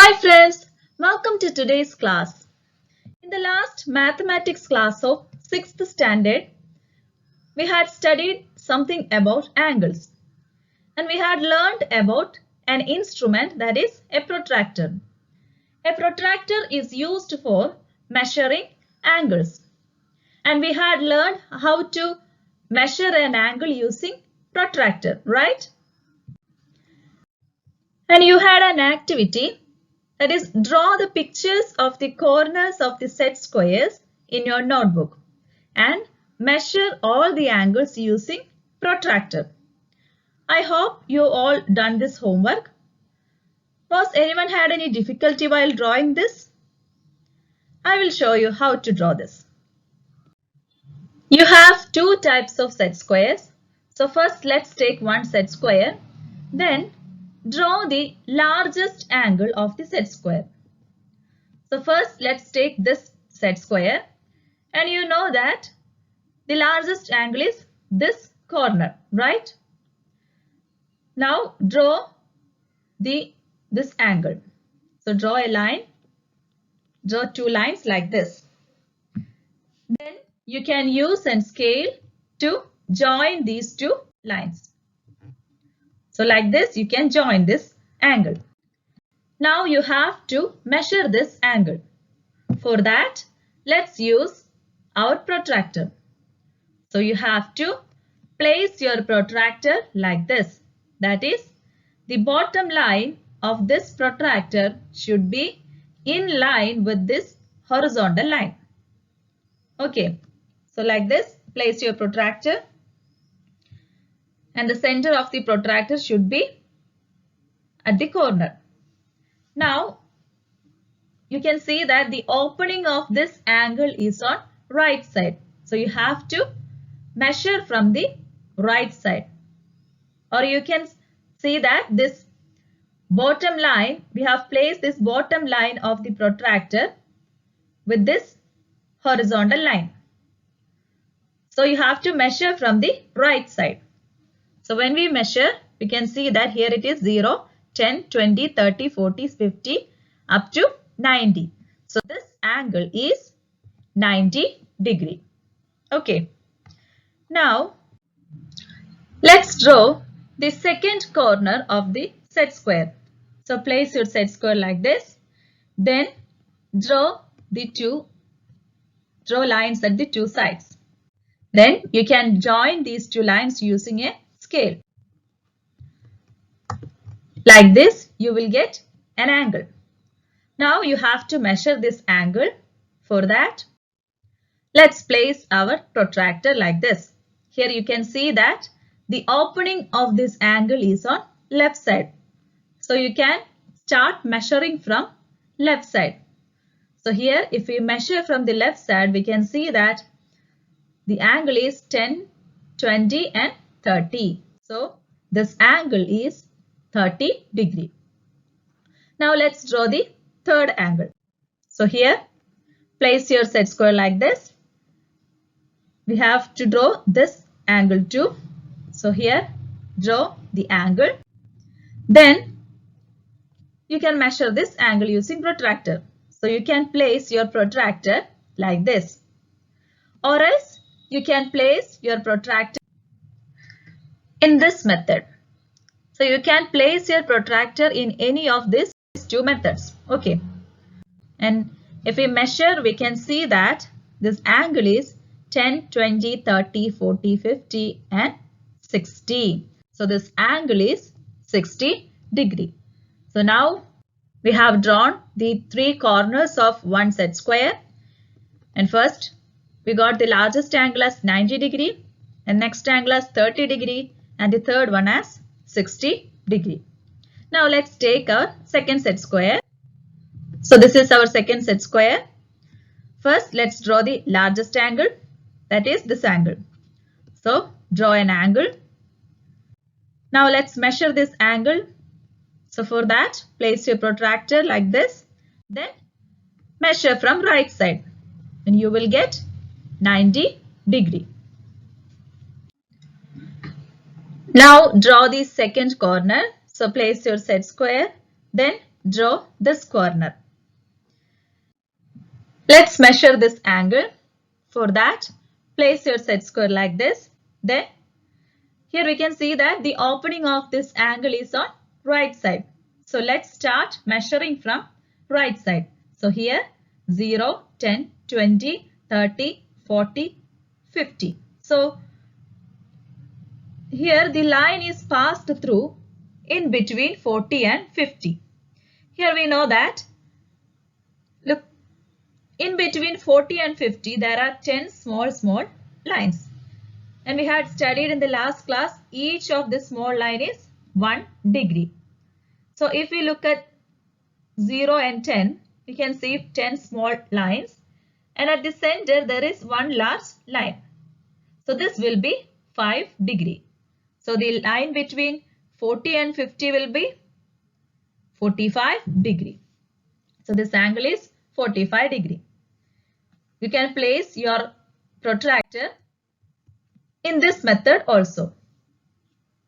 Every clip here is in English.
Hi friends, welcome to today's class. In the last mathematics class of 6th standard, we had studied something about angles and we had learned about an instrument that is a protractor. A protractor is used for measuring angles and we had learned how to measure an angle using protractor, right? And you had an activity, that is, draw the pictures of the corners of the set squares in your notebook and measure all the angles using protractor. I hope you all done this homework. Was anyone had any difficulty while drawing this? I will show you how to draw this. You have two types of set squares. So first let's take one set square. Then draw the largest angle of the set square. So first let's take this set square and you know that the largest angle is this corner, right? Now draw this angle. So draw a line, draw two lines like this. Then you can use a scale to join these two lines. So like this you can join this angle. Now you have to measure this angle. For that, let's use our protractor. So you have to place your protractor like this. That is, the bottom line of this protractor should be in line with this horizontal line. Okay, so like this, place your protractor and the center of the protractor should be at the corner. Now, you can see that the opening of this angle is on right side. So you have to measure from the right side. Or you can see that this bottom line, we have placed this bottom line of the protractor with this horizontal line. So you have to measure from the right side. So when we measure, we can see that here it is 0, 10, 20, 30, 40, 50 up to 90. So this angle is 90 degree. Okay. Now let's draw the second corner of the set square. So place your set square like this. Then draw lines at the two sides. Then you can join these two lines using a scale. Like this, you will get an angle. Now you have to measure this angle. For that, let's place our protractor like this. Here you can see that the opening of this angle is on left side. So you can start measuring from left side. So here if we measure from the left side, we can see that the angle is 10, 20 and 30. So this angle is 30 degree. Now let's draw the third angle. So here place your set square like this. We have to draw this angle too. So here draw the angle. Then you can measure this angle using protractor. So you can place your protractor like this. Or else you can place your protractor in this method. So you can place your protractor in any of these two methods. Okay. And if we measure, we can see that this angle is 10, 20, 30, 40, 50 and 60. So this angle is 60 degree. So now we have drawn the three corners of one set square. And first we got the largest angle as 90 degree and next angle as 30 degree and the third one as 60 degree. Now let's take our second set square. So this is our second set square. First let's draw the largest angle, that is this angle. So draw an angle. Now let's measure this angle. So for that, place your protractor like this. Then measure from right side and you will get 90 degree. Now draw the second corner. So place your set square. Then draw this corner. Let's measure this angle. For that, place your set square like this. Then, here we can see that the opening of this angle is on right side. So, let's start measuring from right side. So, here 0, 10, 20, 30, 40, 50. So, here the line is passed through in between 40 and 50. Here we know that, look, in between 40 and 50 there are 10 small lines. And we had studied in the last class, each of the small line is 1 degree. So if we look at 0 and 10, we can see 10 small lines. And at the center there is one large line. So this will be 5 degree. So the line between 40 and 50 will be 45 degree. So this angle is 45 degree. You can place your protractor in this method also.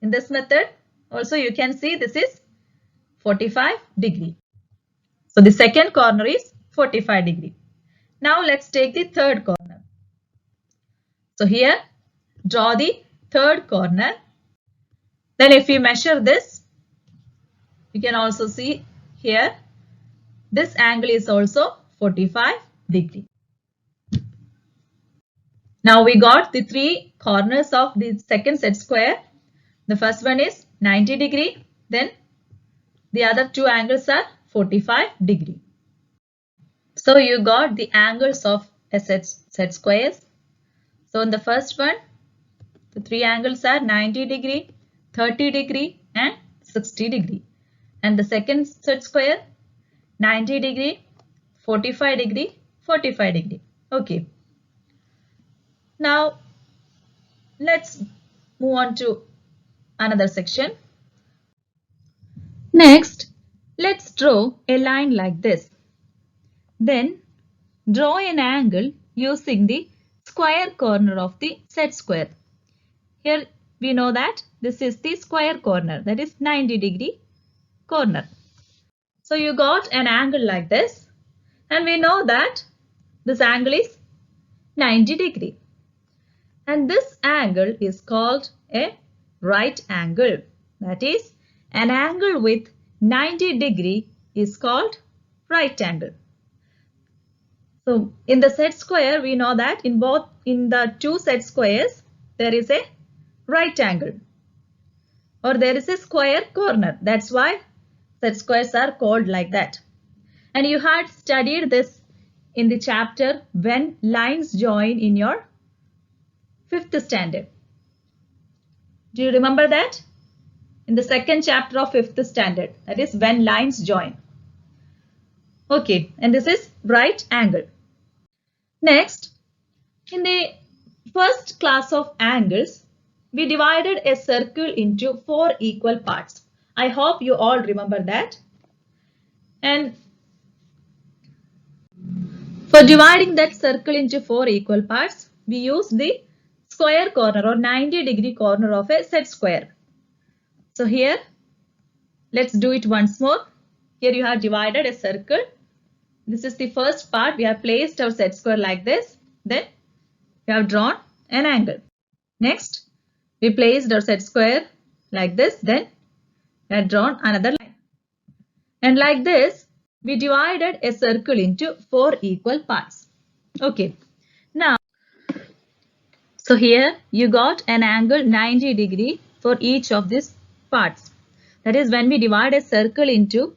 In this method also you can see this is 45 degree. So the second corner is 45 degree. Now let's take the third corner. So here draw the third corner. Then if you measure this, you can also see here this angle is also 45 degree. Now we got the three corners of the second set square. The first one is 90 degree. Then the other two angles are 45 degree. So you got the angles of a set squares. So in the first one, the three angles are 90 degree, 30 degree and 60 degree. And the second set square, 90 degree, 45 degree, 45 degree. Okay. Now let's move on to another section. Next, let's draw a line like this. Then draw an angle using the square corner of the set square. Here we know that this is the square corner, that is 90 degree corner. So you got an angle like this, and we know that this angle is 90 degree. And this angle is called a right angle. That is, an angle with 90 degree is called right angle. So in the set square, we know that in the two set squares, there is a right angle or there is a square corner. That's why set squares are called like that. And you had studied this in the chapter when lines join in your 5th standard. Do you remember that? In the second chapter of 5th standard, that is when lines join. Okay, and this is right angle. Next, in the first class of angles, we divided a circle into 4 equal parts. I hope you all remember that. And for dividing that circle into 4 equal parts, we used the square corner or 90 degree corner of a set square. So here, let's do it once more. Here you have divided a circle. This is the first part. We have placed our set square like this. Then we have drawn an angle. Next, we placed our set square like this. Then we have drawn another line. And like this, we divided a circle into 4 equal parts. Okay. Now, so here you got an angle 90 degree for each of these parts. That is, when we divide a circle into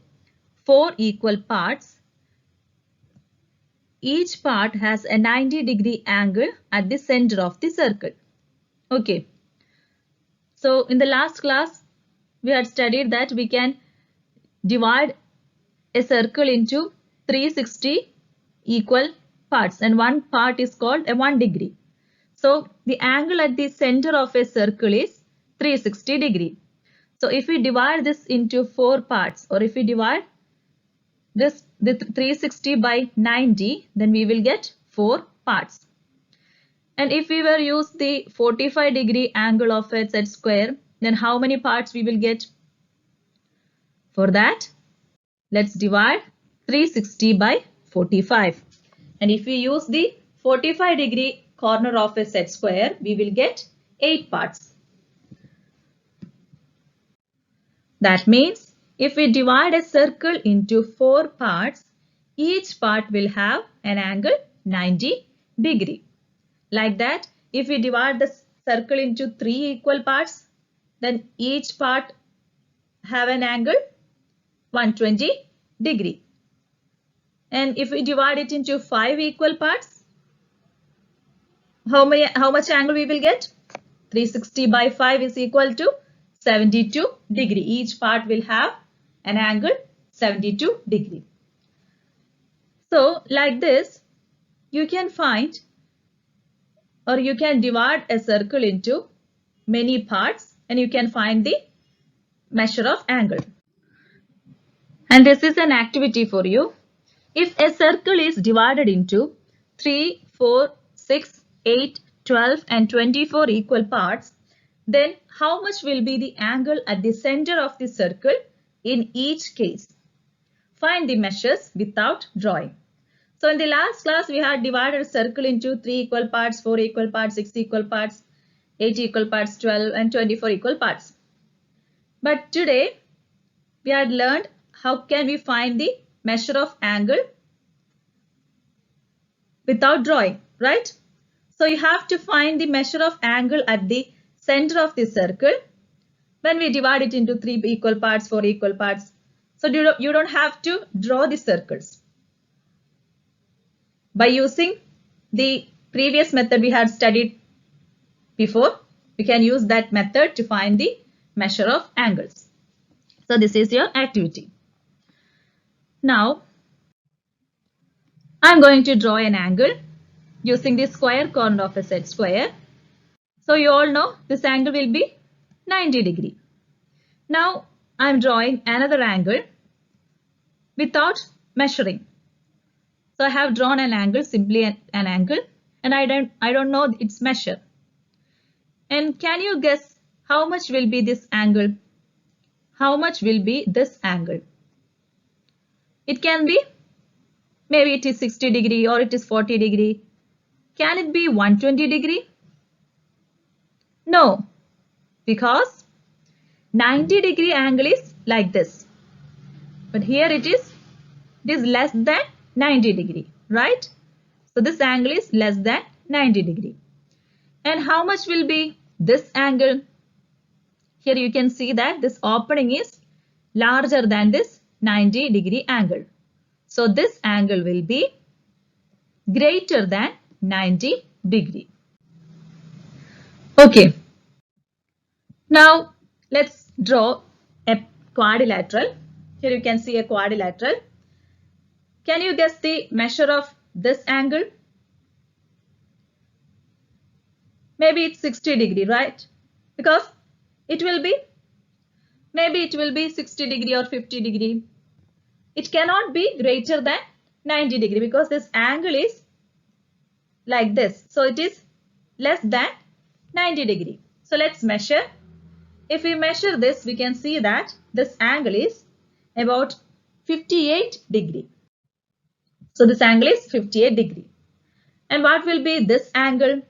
4 equal parts, each part has a 90 degree angle at the center of the circle. Okay. So in the last class, we had studied that we can divide a circle into 360 equal parts, and one part is called a 1 degree. So the angle at the center of a circle is 360 degree. So if we divide this into 4 parts, or if we divide the 360 by 90, then we will get 4 parts. And if we were use the 45 degree angle of a set square, then how many parts we will get? For that, let's divide 360 by 45. And if we use the 45-degree corner of a set square, we will get 8 parts. That means if we divide a circle into 4 parts, each part will have an angle 90 degree. Like that, if we divide the circle into 3 equal parts, then each part have an angle 120 degree. And if we divide it into 5 equal parts, how much angle we will get? 360 by 5 is equal to 72 degree. Each part will have an angle 72 degree. So like this, you can find or you can divide a circle into many parts and you can find the measure of angle. And this is an activity for you. If a circle is divided into 3, 4, 6, 8, 12 and 24 equal parts, then how much will be the angle at the center of the circle in each case? Find the measures without drawing. So in the last class, we had divided a circle into 3 equal parts, 4 equal parts, 6 equal parts, 8 equal parts, 12 and 24 equal parts. But today, we had learned how can we find the measure of angle without drawing, right? So you have to find the measure of angle at the center of the circle when we divide it into 3 equal parts, 4 equal parts. So you don't have to draw the circles. By using the previous method we had studied before, we can use that method to find the measure of angles. So this is your activity. Now, I'm going to draw an angle using the square corner of a set square. So you all know this angle will be 90 degree. Now, I'm drawing another angle without measuring. So I have drawn an angle, simply an angle, and I don't know its measure. And can you guess how much will be this angle? How much will be this angle? It can be, maybe it is 60 degree or it is 40 degree. Can it be 120 degree? No, because 90 degree angle is like this. But here it is less than 90 degree, right? So this angle is less than 90 degree. And how much will be this angle? Here you can see that this opening is larger than this 90 degree angle. So this angle will be greater than 90 degree. Okay. Now let's draw a quadrilateral. Here you can see a quadrilateral. Can you guess the measure of this angle? Maybe it's 60 degree, right? Because it will be, maybe it will be 60 degree or 50 degree. It cannot be greater than 90 degree because this angle is like this. So it is less than 90 degree. So let's measure. If we measure this, we can see that this angle is about 58 degree. So this angle is 58 degree. And what will be this angle?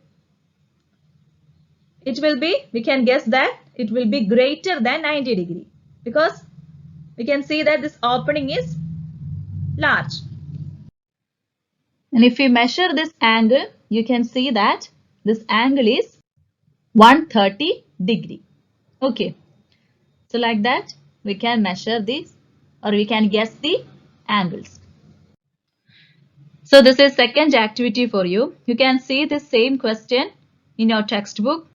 It will be, we can guess that it will be greater than 90 degree because we can see that this opening is large. And if we measure this angle, you can see that this angle is 130 degree. Okay. So like that, we can measure this or we can guess the angles. So this is second activity for you. You can see the same question in your textbook.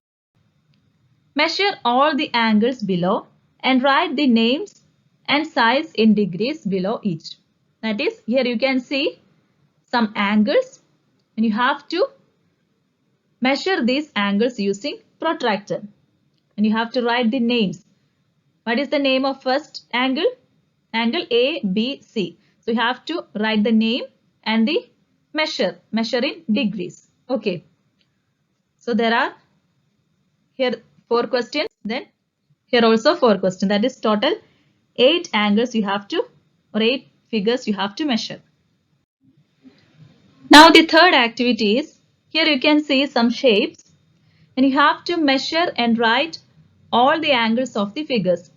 Measure all the angles below and write the names and size in degrees below each. That is, here you can see some angles and you have to measure these angles using protractor. And you have to write the names. What is the name of first angle? Angle A, B, C. So you have to write the name and the measure in degrees. Okay. So there are here 4 questions. Then here also 4 questions. That is total 8 angles you have to or 8 figures you have to measure. Now the third activity is, here you can see some shapes and you have to measure and write all the angles of the figures.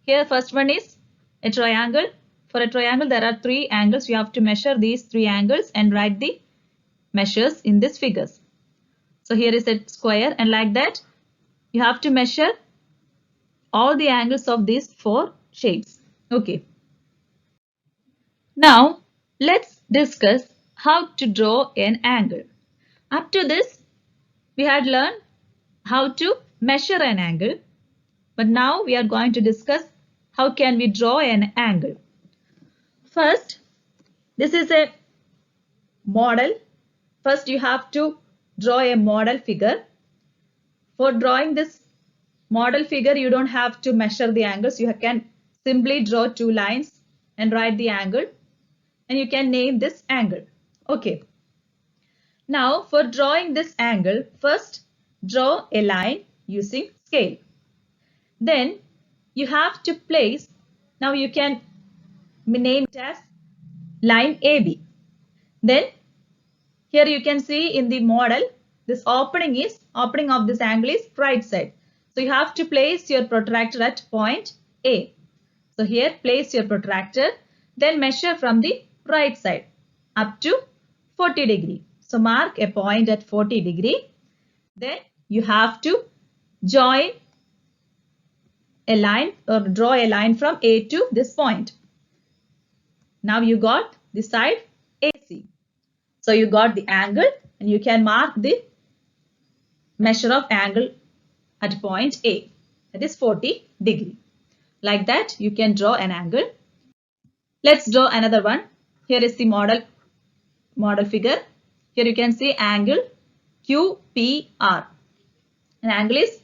Here first one is a triangle. For a triangle there are 3 angles. You have to measure these 3 angles and write the measures in these figures. So here is a square, and like that you have to measure all the angles of these 4 shapes. Okay. Now let's discuss how to draw an angle. Up to this we had learned how to measure an angle, but now we are going to discuss how can we draw an angle. First, this is a model. First you have to draw a model figure. For drawing this model figure, you don't have to measure the angles. You can simply draw 2 lines and write the angle, and you can name this angle. Okay. Now for drawing this angle, first draw a line using scale. Then you have to place, now you can name it as line AB. Then here you can see in the model, this opening of this angle is right side. So you have to place your protractor at point A. So here place your protractor, then measure from the right side up to 40 degree. So mark a point at 40 degree. Then you have to join a line or draw a line from A to this point. Now you got the side AC. So you got the angle, and you can mark the measure of angle at point A, that is 40 degree. Like that you can draw an angle. Let's draw another one. Here is the model figure. Here you can see angle QPR. An angle is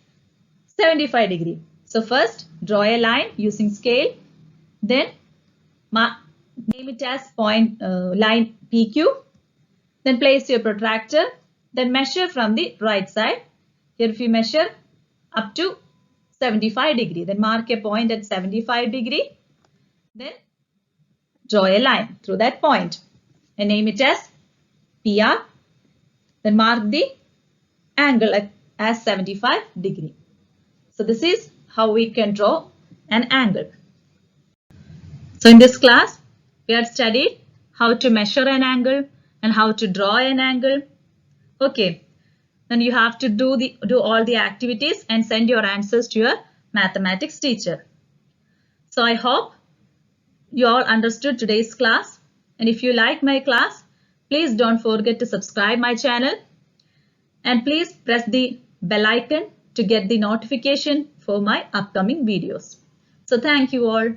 75 degree. So first draw a line using scale, then name it as point line PQ, then place your protractor, then measure from the right side. Here if you measure up to 75 degree, then mark a point at 75 degree, then draw a line through that point and name it as PR, then mark the angle as 75 degree. So this is how we can draw an angle. So in this class, we have studied how to measure an angle and how to draw an angle. Okay, then you have to do all the activities and send your answers to your mathematics teacher. So I hope you all understood today's class, and if you like my class, please don't forget to subscribe my channel, and please press the bell icon to get the notification for my upcoming videos. So thank you all.